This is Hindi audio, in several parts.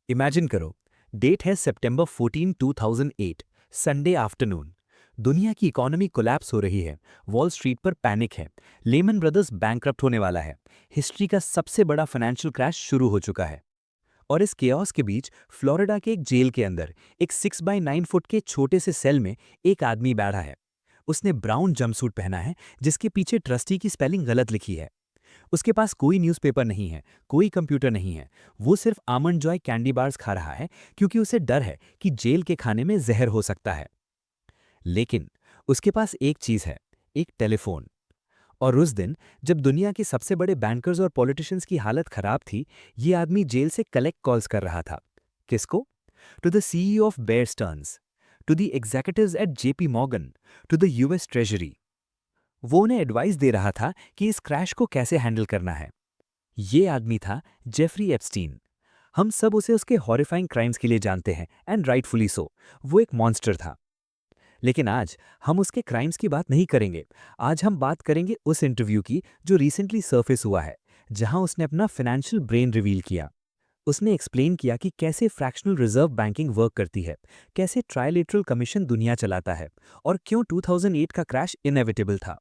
इमेजिन करो, डेट है सितंबर 14, 2008, संडे आफ्टरनून। दुनिया की इकोनॉमी कोलैप्स हो रही है, वॉल स्ट्रीट पर पैनिक है, लेमन ब्रदर्स बैंकरप्ट होने वाला है, हिस्ट्री का सबसे बड़ा फाइनेंशियल क्रैश शुरू हो चुका है। और इस केओस के बीच फ्लोरिडा के एक जेल के अंदर एक 6 बाय 9 फुट के छोटे से सेल में एक आदमी बैठा है। उसने ब्राउन जंपसूट पहना है जिसके पीछे ट्रस्टी की स्पेलिंग गलत लिखी है। उसके पास कोई न्यूज़पेपर नहीं है, कोई कंप्यूटर नहीं है। वो सिर्फ आमंड जॉय कैंडी बार्स खा रहा है क्योंकि उसे डर है कि जेल के खाने में जहर हो सकता है। लेकिन उसके पास एक चीज़ है, एक टेलीफोन। और उस दिन जब दुनिया के सबसे बड़े बैंकर्स और पॉलिटिशियंस की हालत खराब थी, ये आदमी जेल से कलेक्ट कॉल्स कर रहा था। किसको? To the CEO of Bear Stearns, to the executives at JP Morgan, to the US Treasury. वो उन्हें एडवाइस दे रहा था कि इस क्रैश को कैसे हैंडल करना है। ये आदमी था जेफरी एप्स्टीन। हम सब उसे उसके हॉरिफाइंग क्राइम्स के लिए जानते हैं, एंड राइटफुली सो। वो एक मॉन्स्टर था। लेकिन आज हम उसके क्राइम्स की बात नहीं करेंगे। आज हम बात करेंगे उस इंटरव्यू की जो रिसेंटली सरफेस हुआ है, जहां उसने अपना फाइनेंशियल ब्रेन रिवील किया। उसने एक्सप्लेन किया कि कैसे फ्रैक्शनल रिजर्व बैंकिंग वर्क करती है, कैसे ट्रायलेटरल कमीशन दुनिया चलाता है, और क्यों 2008 का क्रैश इनएविटेबल था।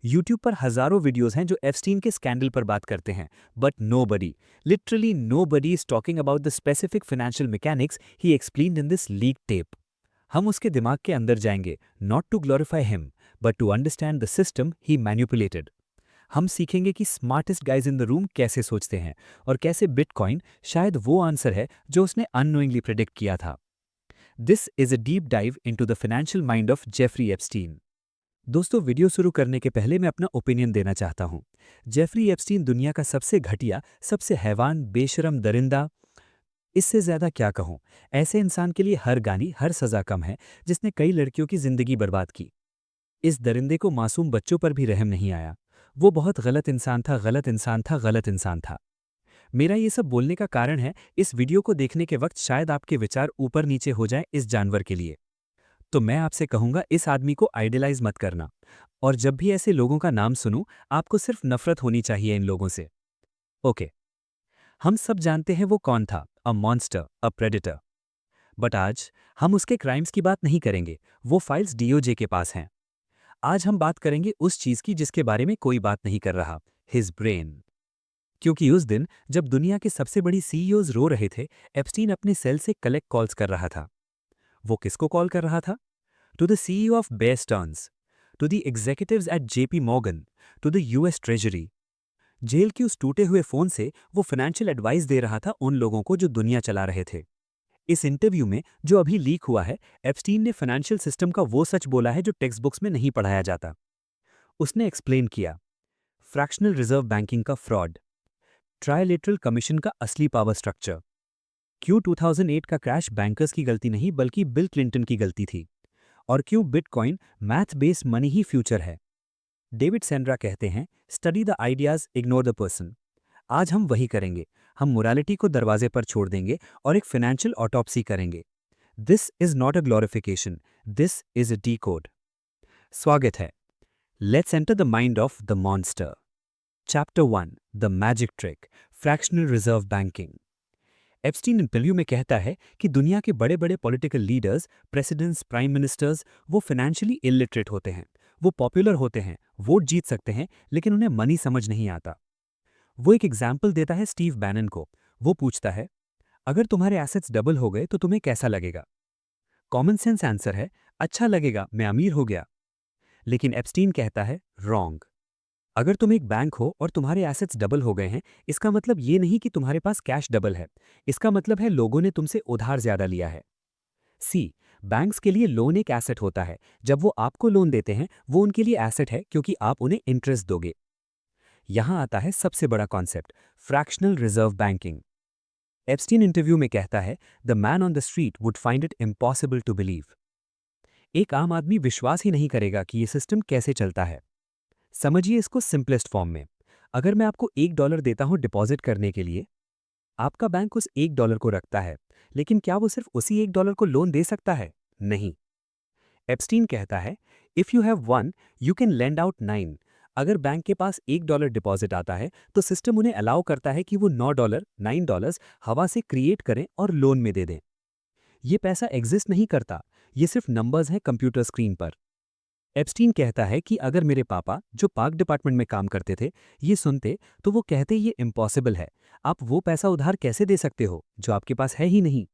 यूट्यूब पर हजारों वीडियोस हैं जो एप्स्टीन के स्कैंडल पर बात करते हैं, but nobody, literally nobody is talking about the specific financial mechanics he explained in this leak tape. हम उसके दिमाग के अंदर जाएंगे, not to glorify him, but to understand the system he manipulated. हम सीखेंगे कि smartest guys in the room कैसे सोचते हैं, और कैसे बिटकॉइन शायद वो आंसर है जो उसने अननोइंगली प्रिडिक्ट किया था। This is a deep dive into the financial mind of Jeffrey Epstein. दोस्तों, वीडियो शुरू करने के पहले मैं अपना ओपिनियन देना चाहता हूं। जेफरी एप्स्टीन दुनिया का सबसे घटिया, सबसे हैवान, बेशरम, दरिंदा, इससे ज्यादा क्या कहूं। ऐसे इंसान के लिए हर गाली, हर सजा कम है जिसने कई लड़कियों की जिंदगी बर्बाद की। इस दरिंदे को मासूम बच्चों पर भी रहम नहीं आया। वो बहुत गलत इंसान था, गलत इंसान था, गलत इंसान था। मेरा ये सब बोलने का कारण है, इस वीडियो को देखने के वक्त शायद आपके विचार ऊपर नीचे हो जाएं इस जानवर के लिए। तो मैं आपसे कहूंगा, इस आदमी को आइडियलाइज मत करना। और जब भी ऐसे लोगों का नाम सुनूं, आपको सिर्फ नफरत होनी चाहिए इन लोगों से। ओके, हम सब जानते हैं वो कौन था, अ मॉन्स्टर, अ प्रेडेटर। बट आज हम उसके क्राइम्स की बात नहीं करेंगे। वो फाइल्स डीओजे के पास हैं। आज हम बात करेंगे उस चीज की जिसके बारे में कोई बात नहीं कर रहा, हिज ब्रेन। क्योंकि उस दिन जब दुनिया के सबसे बड़ी सीईओज रो रहे थे, एप्स्टीन अपने सेल से कलेक्ट कॉल्स कर रहा था। वो किसको कॉल कर रहा था? To the CEO of Bear Stearns, to the executives at JP Morgan, to the US Treasury. Jail के उस टूटे हुए फोन से वो फाइनेंशियल एडवाइस दे रहा था उन लोगों को जो दुनिया चला रहे थे। इस इंटरव्यू में जो अभी लीक हुआ है, एप्स्टीन ने फाइनेंशियल सिस्टम का वो सच बोला है जो टेक्स्ट बुक्स में नहीं पढ़ाया जाता। उसने एक्सप्लेन किया फ्रैक्शनल रिजर्व बैंकिंग का फ्रॉड, ट्रायलेटरल कमीशन का असली पावर स्ट्रक्चर, क्यों 2008 का क्रैश बैंकर्स की गलती नहीं बल्कि बिल क्लिंटन की गलती थी, और क्यों बिटकॉइन मैथ बेस्ड मनी ही फ्यूचर है। डेविड सेंड्रा कहते हैं, study the ideas, ignore the person. आज हम वही करेंगे। हम मोरालिटी को दरवाजे पर छोड़ देंगे और एक फाइनेंशियल ऑटोप्सी करेंगे। This is not a glorification, this is a decode. स्वागत है। Let's enter the mind of the monster. Chapter 1, the magic trick, fractional reserve banking. Epstein interview में कहता है कि दुनिया के बड़े बड़े political leaders, presidents, prime ministers, वो फाइनेंशियली इलिटरेट होते हैं। वो पॉपुलर होते हैं, वोट जीत सकते हैं, लेकिन उन्हें मनी समझ नहीं आता। वो एक एग्जाम्पल देता है स्टीव बैनन को। वो पूछता है, अगर तुम्हारे एसेट्स डबल हो गए तो तुम्हें कैसा लगेगा? कॉमन सेंस आंसर है, अच्छा लगेगा, मैं अमीर हो गया। लेकिन एप्स्टीन कहता है, रॉन्ग। अगर तुम एक बैंक हो और तुम्हारे एसेट्स डबल हो गए हैं, इसका मतलब ये नहीं कि तुम्हारे पास कैश डबल है। इसका मतलब है लोगों ने तुमसे उधार ज्यादा लिया है। सी, बैंक्स के लिए लोन एक एसेट होता है। जब वो आपको लोन देते हैं, वो उनके लिए एसेट है क्योंकि आप उन्हें इंटरेस्ट दोगे। यहां आता है सबसे बड़ा concept, fractional reserve banking. Epstein interview में कहता है, the man on the street would find it impossible to believe. एक आम आदमी विश्वास ही नहीं करेगा कि ये सिस्टम कैसे चलता है। समझिए इसको सिंपलेस्ट फॉर्म में। अगर मैं आपको $1 देता हूं डिपॉजिट करने के लिए, आपका बैंक उस $1 को रखता है, लेकिन क्या वो सिर्फ उसी $1 को लोन दे सकता है? नहीं। एप्स्टीन कहता है, if you have one, you can lend out 9। अगर बैंक के पास $1 डिपॉजिट आता है तो सिस्टम उन्हें अलाउ करता है कि वो $9, $9 हवा से क्रिएट करें और लोन में दे दें। ये पैसा एग्जिस्ट नहीं करता, ये सिर्फ नंबर्स हैं कंप्यूटर स्क्रीन पर। एप्स्टीन कहता है कि अगर मेरे पापा, जो पार्क डिपार्टमेंट में काम करते थे, ये सुनते तो वो कहते ये इम्पॉसिबल है। आप वो पैसा उधार कैसे दे सकते हो जो आपके पास है ही नहीं।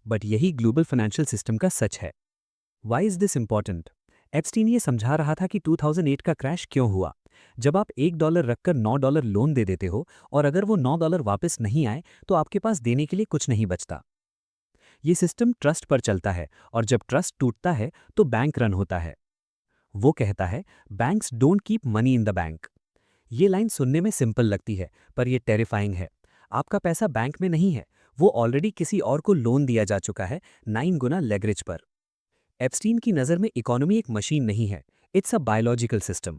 बट यही ग्लोबल फाइनेंशियल सिस्टम का सच है। Why is this important? Epstein ये समझा रहा था कि 2008 का क्रैश क्यों हुआ। जब आप $1 रखकर $9 लोन दे देते हो और अगर वो $9 वापस नहीं आए तो आपके पास देने के लिए कुछ नहीं बचता। ये सिस्टम ट्रस्ट पर चलता है और जब ट्रस्ट टूटता है तो बैंक रन होता है। वो कहता है, banks don't keep money in the bank. ये लाइन सुनने में सिंपल लगती है पर ये टेरिफाइंग है। आपका पैसा बैंक में नहीं है, वो ऑलरेडी किसी और को लोन दिया जा चुका है 9 गुना लेवरेज पर। एप्स्टीन की नज़र में इकोनॉमी एक मशीन नहीं है, इट्स अ बायोलॉजिकल सिस्टम।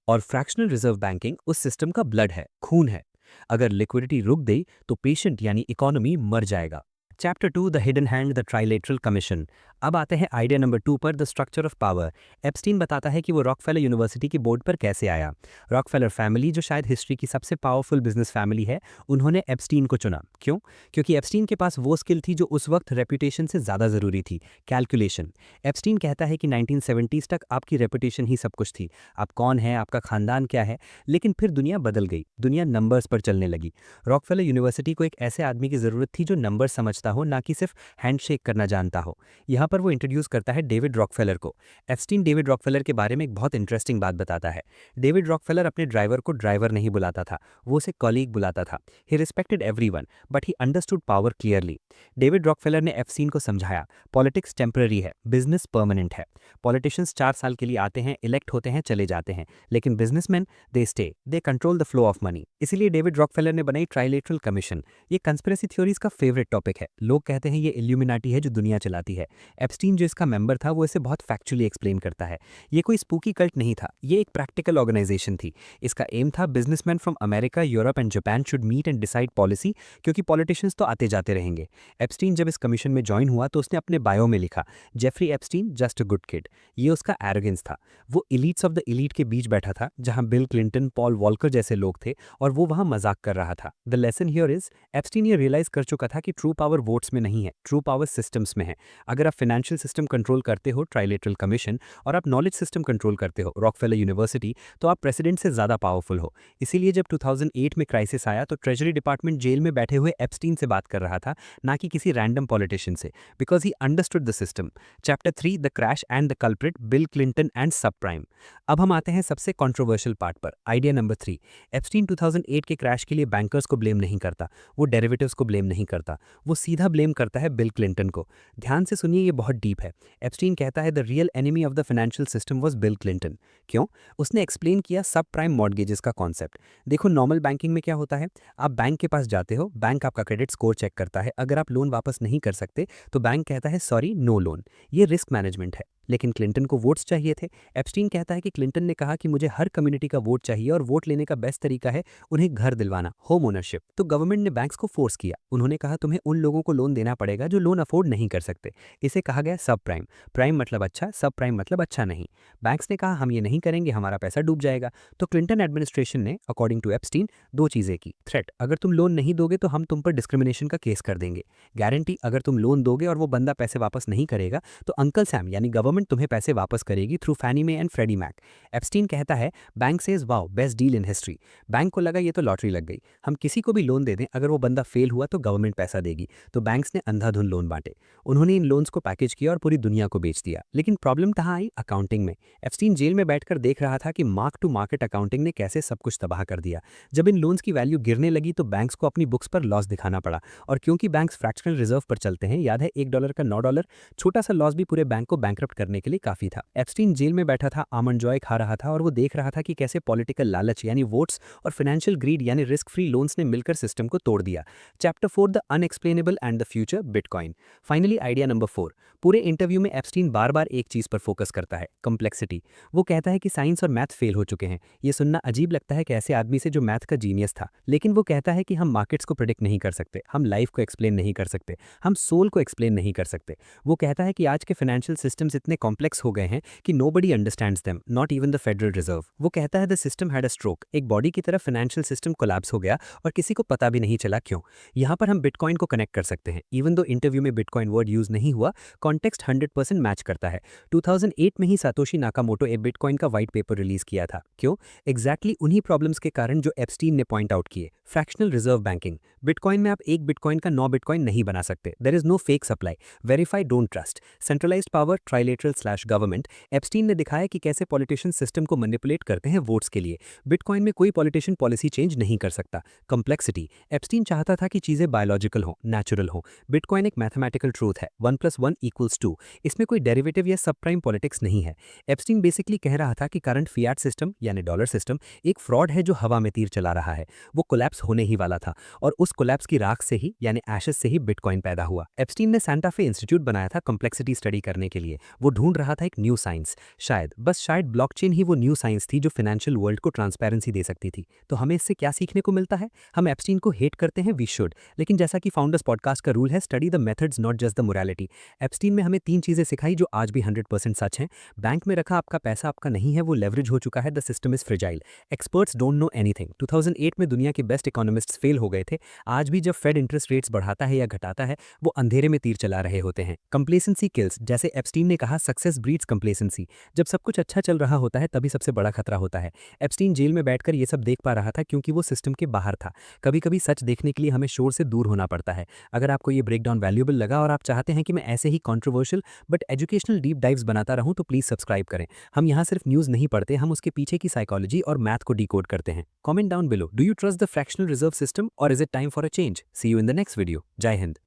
और फ्रैक्शनल रिजर्व बैंकिंग उस सिस्टम का ब्लड है, खून है। अगर लिक्विडिटी रुक गई तो पेशेंट यानी इकोनॉमी मर जाएगा। Chapter 2 the hidden hand the trilateral commission. अब आते हैं आइडिया नंबर 2 पर, the structure of power. Epstein बताता है कि वो रॉकफेलर यूनिवर्सिटी की बोर्ड पर कैसे आया। रॉकफेलर फैमिली, जो शायद हिस्ट्री की सबसे पावरफुल बिजनेस फैमिली है, उन्होंने एप्स्टीन को चुना। क्यों? क्योंकि एप्स्टीन के पास वो स्किल थी जो उस वक्त रेपुटेशन से ज़्यादा ज़रूरी थी, कैलकुलेशन। एप्स्टीन कहता है कि 1970s तक आपकी रेपुटेशन ही सब कुछ थी। आप कौन हैं, आपका खानदान क्या है। लेकिन फिर दुनिया बदल गई, दुनिया नंबर्स पर चलने लगी। रॉकफेलर यूनिवर्सिटी को एक ऐसे आदमी की ज़रूरत थी जो नंबर समझता हो, ना कि सिर्फ हैंडशेक करना जानता हो। यहाँ पर वो इंट्रोड्यूस करता है डेविड रॉकफेलर को। एप्स्टीन डेविड रॉकफेलर के बारे में एक बहुत इंटरेस्टिंग बात बताता है। डेविड रॉकफेलर अपने ड्राइवर को ड्राइवर नहीं बुलाता था, वो उसे कॉलीग बुलाता था। He respected everyone but he understood power clearly. David Rockefeller ने एप्स्टीन को समझाया, पॉलिटिक्स टेम्पररी है, बिजनेस परमानेंट है। पॉलिटिशियंस 4 साल के लिए आते हैं, इलेक्ट होते हैं, चले जाते हैं, लेकिन businessman they stay, they control the flow of money. इसीलिए डेविड रॉकफेलर ने बनाई ट्राइलेटरल कमीशन। ये कंस्पिरेसी थ्योरीज का फेवरेट टॉपिक है। लोग कहते हैं ये इल्यूमिनाटी है जो दुनिया चलाती है। एप्स्टीन जो इसका मेंबर था वो इसे बहुत फैक्चुअली एक्सप्लेन करता है। ये कोई स्पूकी कल्ट नहीं था, ये एक प्रैक्टिकल ऑर्गेनाइजेशन थी। इसका एम था businessman from America, Europe and Japan should meet and decide policy, क्योंकि पॉलिटिशियंस तो आते जाते रहेंगे। एप्स्टीन जब इस कमीशन में ज्वाइन हुआ तो उसने अपने बायो में लिखा, Jeffrey Epstein just a good kid. ये उसका एरोगेंस था। वो इलीट्स ऑफ द इलीट के बीच बैठा था, जहां बिल क्लिंटन, पॉल वॉलकर जैसे लोग थे, और वो वहां मजाक कर रहा था। The lesson here is, Epstein ये रियलाइज कर चुका था कि ट्रू पावर वोट्स में नहीं है, ट्रू पावर सिस्टम्स में है। अगर आप फाइनेंशियल सिस्टम कंट्रोल करते हो, ट्राइलेटरल कमीशन, और आप नॉलेज सिस्टम कंट्रोल करते हो, रॉकफेलर यूनिवर्सिटी, तो आप प्रेसिडेंट से ज़्यादा पावरफुल हो। इसीलिए जब 2008 में क्राइसिस आया तो ट्रेजरी डिपार्टमेंट जेल में बैठे हुए एप्स्टीन से बात कर रहा था, ना कि किसी रैंडम पॉलिटिशियन से, because he understood the system. Chapter 3 the crash and the culprit, bill Clinton and सब प्राइम। अब हम आते हैं सबसे कंट्रोवर्शियल पार्ट पर, आइडिया नंबर 3। एप्स्टीन 2008 के क्रैश के लिए बैंकर्स को ब्लेम नहीं करता, वो डेरिवेटिव्स को ब्लेम नहीं करता, वो सीधा ब्लेम करता है बिल क्लिंटन को। ध्यान से सुनिए, ये बहुत डीप है। एप्स्टीन कहता है the real enemy of the financial system was bill Clinton. क्यों? उसने एक्सप्लेन किया सब प्राइम मॉर्गेजेस का कॉन्सेप्ट। देखो, नॉर्मल बैंकिंग में क्या होता है, आप बैंक के पास जाते हो, बैंक आपका क्रेडिट स्कोर चेक करता है, अगर आप लोन वापस नहीं कर सकते तो बैंक कहता है सॉरी, नो लोन। ये रिस्क मैनेजमेंट है। लेकिन क्लिंटन को वोट्स चाहिए थे। एप्स्टीन कहता है कि क्लिंटन ने कहा कि मुझे हर कम्युनिटी का वोट चाहिए और वोट लेने का बेस्ट तरीका है उन्हें घर दिलवाना, होम ओनरशिप। तो गवर्नमेंट ने बैंक्स को फोर्स किया, उन्होंने कहा तुम्हें उन लोगों को लोन देना पड़ेगा जो लोन अफोर्ड नहीं कर सकते। इसे कहा गया सब प्राइम। प्राइम मतलब अच्छा, सब प्राइम मतलब अच्छा नहीं। बैंक्स ने कहा हम ये नहीं करेंगे, हमारा पैसा डूब जाएगा। तो क्लिंटन एडमिनिस्ट्रेशन ने, अकॉर्डिंग टू एप्स्टीन, 2 चीज़ें की। थ्रेट, अगर तुम लोन नहीं दोगे तो हम तुम पर डिस्क्रिमिनेशन का केस कर देंगे। गारंटी, अगर तुम लोन दोगे और वो बंदा पैसे वापस नहीं करेगा तो अंकल सैम यानी गवर्नमेंट तुम्हें पैसे वापस करेगी through Fannie Mae and Freddie Mac. Epstein कहता है bank says wow, best deal in history. Bank को लगा ये तो लॉटरी लग गई, हम किसी को भी लोन दे दें, अगर वो बंदा फेल हुआ तो गवर्नमेंट पैसा देगी। तो बैंक्स ने अंधाधुन लोन बांटे। उन्होंने इन लोन्स को पैकेज किया और पूरी दुनिया को बेच दिया। लेकिन प्रॉब्लम कहाँ आई? अकाउंटिंग में। एप्स्टीन जेल में बैठकर देख रहा था कि मार्क टू मार्केट अकाउंटिंग ने कैसे सब कुछ तबाह कर दिया। जब इन लोन्स की वैल्यू गिरने लगी तो बैंक्स को अपनी बुक्स पर लॉस दिखाना पड़ा। और क्योंकि बैंक्स फ्रैक्शनल रिजर्व पर चलते हैं, याद है $1 का $9, छोटा सा लॉस भी पूरे बैंक को बैंकरप्ट करने के लिए काफी था। एप्स्टीन जेल में बैठा था, आमंड जॉय खा रहा था और वो देख रहा था कि कैसे पॉलिटिकल लालच यानी वोट्स और फाइनेंशियल ग्रीड यानी रिस्क फ्री लोन्स ने मिलकर सिस्टम को तोड़ दिया। Chapter 4 the unexplainable and the future, bitcoin. Finally idea number 4। पूरे इंटरव्यू में एप्स्टीन बार बार एक चीज पर फोकस करता है, कॉम्प्लेक्सिटी। वो कहता है कि साइंस और मैथ फेल हो चुके हैं। ये सुनना अजीब लगता है कि ऐसे आदमी से जो मैथ का जीनियस था, लेकिन वो कहता है कि हम मार्केट्स को प्रेडिक्ट नहीं कर सकते, हम लाइफ को एक्सप्लेन नहीं कर सकते, हम सोल को एक्सप्लेन नहीं कर सकते। वो कहता है कि आज के फाइनेंशियल सिस्टम्स इतने इतने कॉम्प्लेक्स हो गए हैं कि nobody understands them, not even the federal reserve. वो कहता है the system had a stroke, एक बॉडी की तरह फाइनेंशियल सिस्टम कोलैप्स हो गया और किसी को पता भी नहीं चला क्यों। यहाँ पर हम बिटकॉइन को कनेक्ट कर सकते हैं। इवन दो इंटरव्यू में बिटकॉइन वर्ड यूज नहीं हुआ, कॉन्टेक्स्ट 100% मैच करता है। 2008 में ही सातोशी नाकामोटो ए बिटकॉइन का व्हाइट पेपर रिलीज किया था। क्यों? एग्जैक्टली उन्हीं प्रॉब्लम्स के कारण जो एप्स्टीन ने पॉइंट आउट किए। फ्रैक्शनल रिजर्व बैंकिंग, बिटकॉइन में आप एक बिटकॉइन का 9 बिटकॉइन नहीं बना सकते। There is no fake supply, verify don't trust, centralised power, trilateral slash government. Epstein ने दिखाया कि कैसे पॉलिटिशियन सिस्टम को मैनिपुलेट करते हैं वोट्स के लिए। बिटकॉइन में कोई पॉलिटिशियन पॉलिसी चेंज नहीं कर सकता। कंप्लेक्सिटी, एप्स्टीन चाहता था कि चीजें बायोलॉजिकल हो, नेचुरल हो। बिटकॉइन एक मैथमेटिकल ट्रूथ है, 1+1=2। इसमें कोई डेरिवेटिव या सब प्राइम पॉलिटिक्स नहीं है। एप्स्टीन बेसिकली कह रहा था कि करंट फियाट सिस्टम यानी डॉलर सिस्टम एक फ्रॉड है जो हवा में तीर चला रहा है। वो कोलैप्स होने ही वाला था और उस कोलैप्स की राख से ही यानी एशेस से ही बिटकॉइन पैदा हुआ। एप्स्टीन ने सांता फे इंस्टीट्यूट बनाया था कॉम्प्लेक्सिटी स्टडी करने के लिए। वो ढूंढ रहा था एक न्यू साइंस, शायद ब्लॉकचेन ही वो न्यू साइंस थी जो फाइनेंशियल वर्ल्ड को ट्रांसपेरेंसी दे सकती थी। तो हमें इससे क्या सीखने को मिलता है? हम एप्स्टीन को हेट करते हैं, वी शुड, लेकिन जैसा कि फाउंडर्स पॉडकास्ट का रूल है, study the methods not just the morality. Epstein में हमें 3 चीजें सिखाई जो आज भी 100% सच हैं। बैंक में रखा आपका पैसा आपका नहीं है, वो लेवरेज हो चुका है, the system is fragile, experts don't know anything. 2008 में दुनिया के बेस्ट इकोनॉमिस्ट्स फेल हो गए थे। आज भी जब फेड इंटरेस्ट रेट्स बढ़ाता है या घटाता है, वो अंधेरे में तीर चला रहे होते हैं। कंप्लेसेंसी किल्स, जैसे एप्स्टीन ने कहा, सक्सेस ब्रीड्स कंप्लेसेंसी। जब सब कुछ अच्छा चल रहा होता है तभी सबसे बड़ा खतरा होता है। एप्स्टीन जेल में बैठकर ये सब देख पा रहा था क्योंकि वो सिस्टम के बाहर था। कभी कभी सच देखने के लिए हमें शोर से दूर होना पड़ता है। अगर आपको ये ब्रेकडाउन वैल्यूएबल लगा और आप चाहते हैं कि मैं ऐसे ही controversial but educational deep dives बनाता रहूं तो प्लीज सब्सक्राइब करें। हम यहाँ सिर्फ न्यूज़ नहीं पढ़ते, हम उसके पीछे की साइकोलॉजी और मैथ को डिकोड करते हैं। Comment down below, do you trust the fractional reserve system or is it time for a change? See you in the next video. Jai Hind.